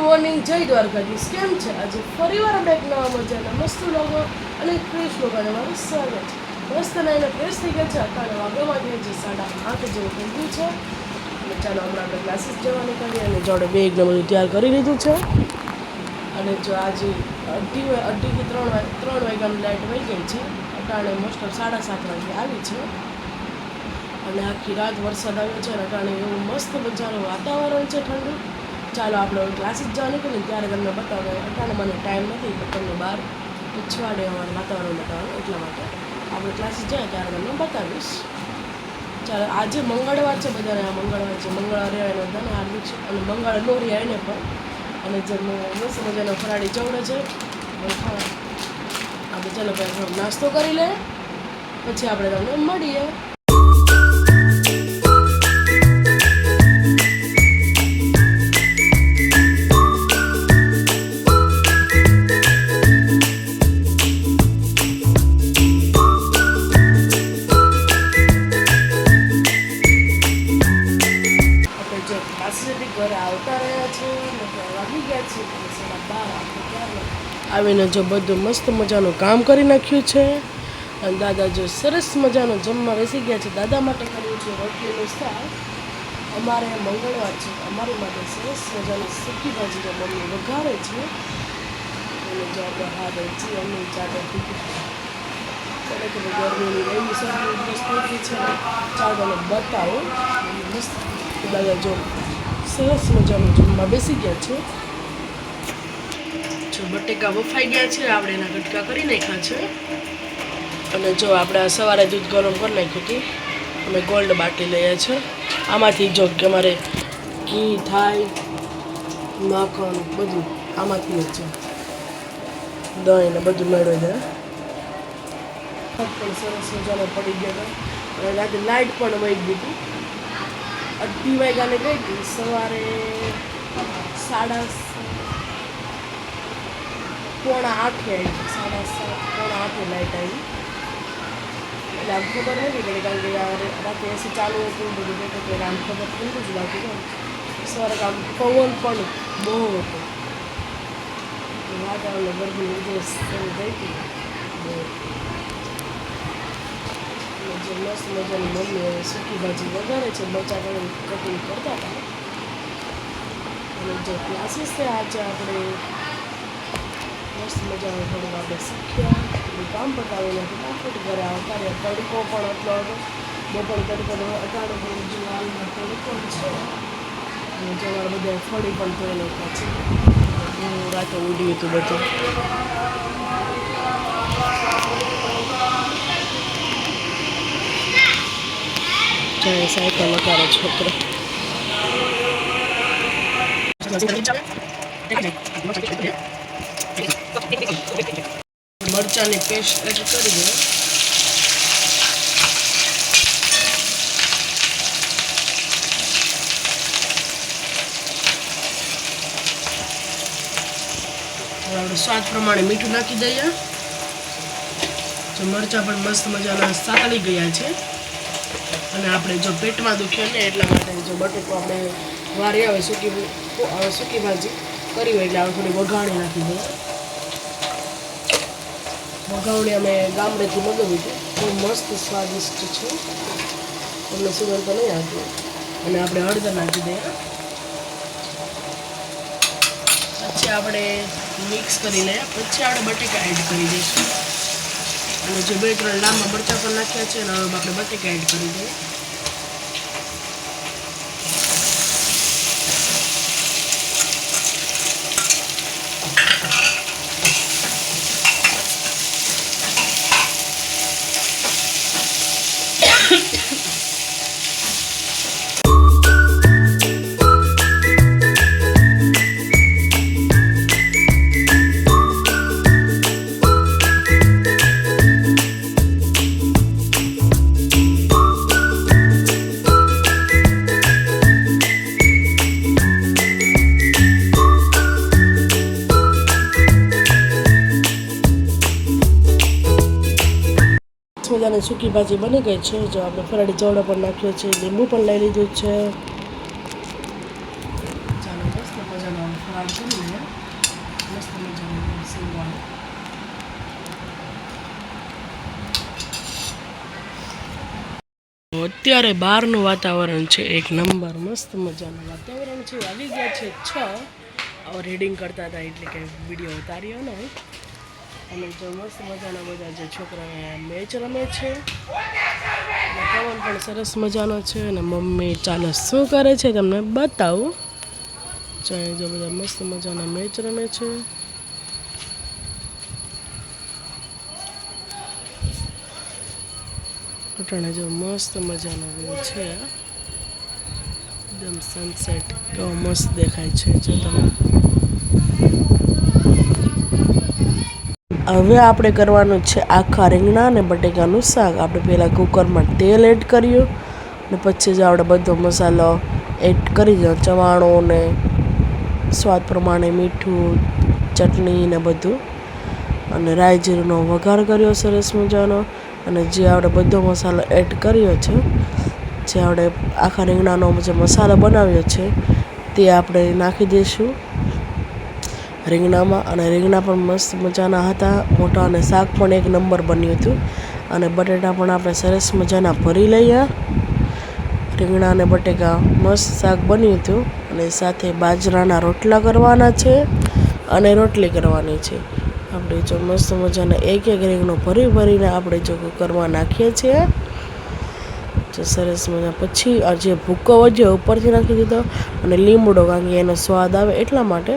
Morning, જય દ્વારકાધીશ. કેમ છે? આજે ફરીવાર આપણે એક નવા મજાના મસ્ત લોકો અને ફ્રેશ લોકોને મારું સ્વાગત છે. મસ્ત નાઈને ફ્રેશ થઈ ગયા છે. અત્યારે વાગવામાં ગયા છે 8:30 જેવું થઈ ગયું છે. અને ચાલો હમણાં આપણે ક્લાસીસ જવા નીકળીએ અને જોડે બેગને બધું તૈયાર કરી લીધું છે. અને જો આજે અઢીથી 3 વાગ્યાની લાઇટ વહી ગઈ છે. અટાણે મોસ્ટ ઓફ 7:30 વાગે આવી છે. અને આખી રાત વરસાદ આવ્યો છે અને અટાણે એવું મસ્ત મજાનું વાતાવરણ છે ઠંડુ. ચાલો આપણે ક્લાસીસ જવા નીકળીએ ત્યારે તમને બતાવે. અટાણે મને ટાઈમ નથી તો તમને બહાર પીછવાડે અમારું વાતાવરણ બતાવવાનું, એટલા માટે આપણે ક્લાસીસ જાય ત્યારે તમને બતાવીશ. ચાલો, આજે મંગળવાર છે, બધાને આ મંગળવાર છે. મંગળવારે આવીને બધાને હાર્દિક છે અને મંગળ નો રી આવીને પણ. અને જે મસ્ત મજાનો ફરાળી ચવડો છે આપણે. ચાલો પહેલાં થોડો નાસ્તો કરી લે, પછી આપણે તમને મળીએ. ઘરે આવતા રહ્યા છે વાગી ગયા છે 12. આવીને જો બધું મસ્ત મજાનું કામ કરી નાખ્યું છે. અને દાદા જો સરસ મજાનું જમવા બેસી ગયા છે. દાદા માટે કર્યું છે રોટલીનું શાક. અમારે મંગળવાર છે, અમારી માટે સરસ મજાની સૂકી ભાજી મમ્મી વઘારે છે. અને જો આપણે હાથ જીવનની ચાદર ગરમીની એવી સબ્જી થઈ ગઈ છે. ચાદરને બતાવો મસ્ત. દાદા જો સરસ મજાનું જમવા બેસી ગયા છે. જો બટેકા બફાઈ ગયા છે, આપણે એના કટકા કરી નાખ્યા છે. અને જો આપણે સવારે દૂધ ગરમ કરી નાખ્યું હતું. અમે ગોલ્ડ બાટી લઈએ છીએ. આમાંથી જો કે અમારે ઘી થાય, માખણ બધું આમાંથી જ છે. દહીં ને બધું મેળવી દે. પણ સરસ મજાનો પડી ગયા હતા. અને રાતે લાઇટ પણ વહી ગઈ હતી. 2:30 વાગ્યાને ગઈ હતી. સવારે 7:45 આવી. 7:45 લાઇટ આવી. એટલે આમ ખબર નથી પડી, કારણ કે રાતે એસી ચાલુ હતું બધું બેઠું એટલે આમ ખબર ઠંડુ જ લાગતું હતું. સવારે આમ પવન પણ બહુ હતો. વાતાવરણ ગરમી ઉધરસ શરૂ થઈ હતી બહુ. જે મસ્ત મજાની મમ્મી સૂકી ભાજી વઘારે છે. મરચાં કરીને કટિંગ કરતા હતા. અને જે ક્લાસીસ છે આજે આપણે મસ્ત મજાનું થોડું આપણે શીખ્યા. બધું કામ પતાવીને ફટાફટ ઘરે આવતા રહ્યા. તડકો પણ એટલો હતો. બપોર તડકો અટાણું પણ જુવારમાં તડકો છે. અને જવાર બધા ફળી પણ ધોઈ નાખ્યા છે. હું રાતે ઉડ્યું હતું બધું. સાયકલ લગાડે છોકરો. મરચાંની પેસ્ટ એડ કરી દો. આપણે સ્વાદ પ્રમાણે મીઠું નાખી દઈએ. મરચાં પણ મસ્ત મજાના સાતળી ગયા છે. અને આપણે જો પેટમાં દુખ્યો ને એટલા માટે જો બટેકો આપણે વારી આવે સૂકી ભાજી કરી હોય એટલે આપણે થોડી વઘાણી નાખી દઈએ. વઘાવણી અમે ગામડેથી મગાવી હતી. બહુ મસ્ત સ્વાદિષ્ટ છે. તમને સુગંધ તો નહીં આવતી. અને આપણે હળદર નાખી દઈએ. પછી આપણે મિક્સ કરી લઈએ. પછી આપણે બટેકા એડ કરી દઈશું. અને જે 2-3 લાંબા મરચાં પણ નાખ્યા છે અને હવે આપણે બટેકા એડ કરી દઈએ. મજાની સૂકી ભાજી બની ગઈ છે. જો આપણે ફરાળી ચવડો પણ નાખ્યો છે, લીંબુ પણ લઈ લીધું છે. ચાલો મસ્ત મજાનો ફરાળ થઈ કરી લઈએ મસ્ત મજાનું સીંગવાળું. અત્યારે બહારનું વાતાવરણ છે એક નંબર, મસ્ત મજાનું વાતાવરણ છે. આવી ગયા છે 6. રીડિંગ કરતા હતા એટલે કે વિડીયો ઉતાર્યો ને. અને જો મસ્ત મજાના બધા જે છોકરાઓ મેચ રમે છે. પવન પણ સરસ મજાનો છે. અને મમ્મી ચાલો શું કરે છે તમને બતાવું. જો બધા મસ્ત મજાના મેચ રમે છે. અટાણે જો મસ્ત મજાનો વ્યૂ છે. એકદમ સનસેટ કેવો મસ્ત દેખાય છે. જો તમે હવે આપણે કરવાનું છે આખા રીંગણા અને બટેકાનું શાક. આપણે પહેલાં કુકરમાં તેલ એડ કર્યું અને પછી જ આપણે બધો મસાલો એડ કરી દો. ચવાણું ને સ્વાદ પ્રમાણે મીઠું, ચટણી ને બધું, અને રાઈ જીરુંનો વઘાર કર્યો સરસ મજાનો. અને જે આપણે બધો મસાલો એડ કર્યો છે, જે આપણે આખા રીંગણાનો જે મસાલો બનાવ્યો છે તે આપણે નાખી દઈશું રીંગણામાં. અને રીંગણા પણ મસ્ત મજાના હતા, મોટા, અને શાક પણ એક નંબર બન્યું હતું. અને બટેટા પણ આપણે સરસ મજાના ભરી લઈએ. રીંગણા અને બટેકા મસ્ત શાક બન્યું હતું. અને સાથે બાજરાના રોટલા કરવાના છે અને રોટલી કરવાની છે. આપણે જો મસ્ત મજાના એક રીંગણું ભરીને આપણે જો કુકરમાં નાખીએ છીએ. જો સરસ મજા. પછી આ જે ભૂકો વધ્યો ઉપરથી નાખી દીધો, અને લીમડો, કારણ કે એનો સ્વાદ આવે એટલા માટે.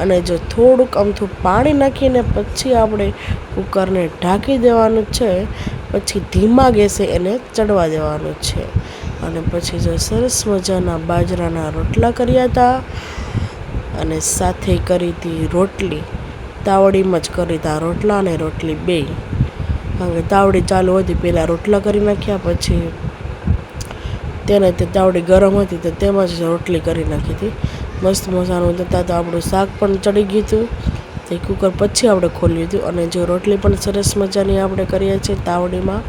અને જો થોડુંક અમથું પાણી નાખીને પછી આપણે કુકરને ઢાંકી દેવાનું છે. પછી ધીમા ગેસે એને ચડવા દેવાનું છે. અને પછી જો સરસ મજાના બાજરાના રોટલા કર્યા હતા. અને સાથે કરી હતી રોટલી. તાવડીમાં જ કરી હતા રોટલા અને રોટલી બેય. કારણ કે તાવડી ચાલુ હતી પહેલાં રોટલા કરી નાખ્યા, પછી તે તાવડી ગરમ હતી તો તેમાં જ રોટલી કરી નાખી હતી. મસ્ત મજાનું થતાં તો આપણું શાક પણ ચડી ગયું હતું. તે કુકર પછી આપણે ખોલ્યું હતું. અને જો રોટલી પણ સરસ મજાની આપણે કરીએ છીએ તાવડીમાં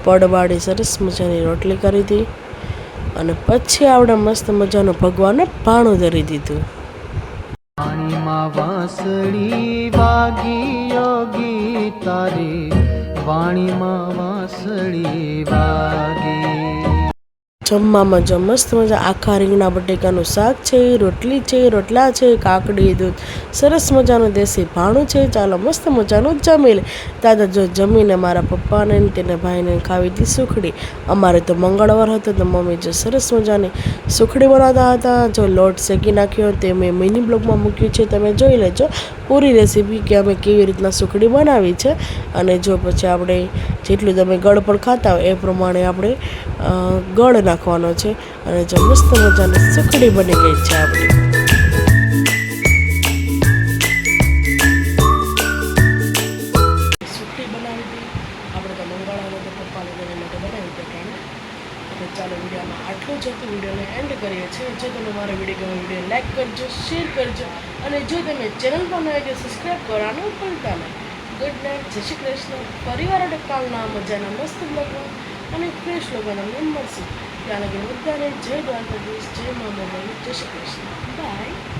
પડવાળી સરસ મજાની રોટલી કરી હતી. અને પછી આપણે મસ્ત મજાનું ભગવાનને ભાણું ધરી દીધું. વાણીમાં વાંસળી વાગી યોગી તારી, વાણીમાં વાંસળી વાગી. જમવામાં જો મસ્ત મજા આખા રીંગણા બટેકાનું શાક છે, રોટલી છે, રોટલા છે, કાકડી, દૂધ, સરસ મજાનું દેશી ભાણું છે. ચાલો મસ્ત મજાનું જમી લે. દાદા જો જમીને મારા પપ્પાને તેને ભાઈને ખાવી હતી સુખડી. અમારે તો મંગળવાર હતો તો મમ્મી જો સરસ મજાની સુખડી બનાવતા હતા. જો લોટ શેકી નાખ્યો તે મેં મિની બ્લોગમાં મૂક્યું છે, તમે જોઈ લેજો પૂરી રેસીપી કે અમે કેવી રીતના સુખડી બનાવી છે. અને જો પછી આપણે જેટલું તમે ગળ પણ ખાતા હોય એ પ્રમાણે આપણે ગળ નાખવાનો છે. અને જો મસ્ત મજાની સુખડી બની ગઈ છે આપણી. સુખડી બનાવી હતી આપણે તો મંગળવારે તો પપ્પાને તેના માટે બનાવી હતી. અને ચાલો વિડીયોમાં આટલું જ હતું. વિડીયોને એન્ડ કરીએ છીએ. જો તમે મારો વિડીયો ગમે વિડીયો લાઈક કરજો, શેર કરજો, અને જો તમે ચેનલ પર નવા તો સબસ્ક્રાઈબ કરવાનું ભૂલતા નહીં. ગુડ નાઇટ, જય શ્રી કૃષ્ણ. પરિવાર કાલના મજાના મસ્ત બ્લોગમાં અને ફ્રેશ લોકોના મેં મળશું. ત્યાં લગી બધાને જય દ્વારકાધીશ, જય મા મોગલ, જય શ્રી કૃષ્ણ. બાય.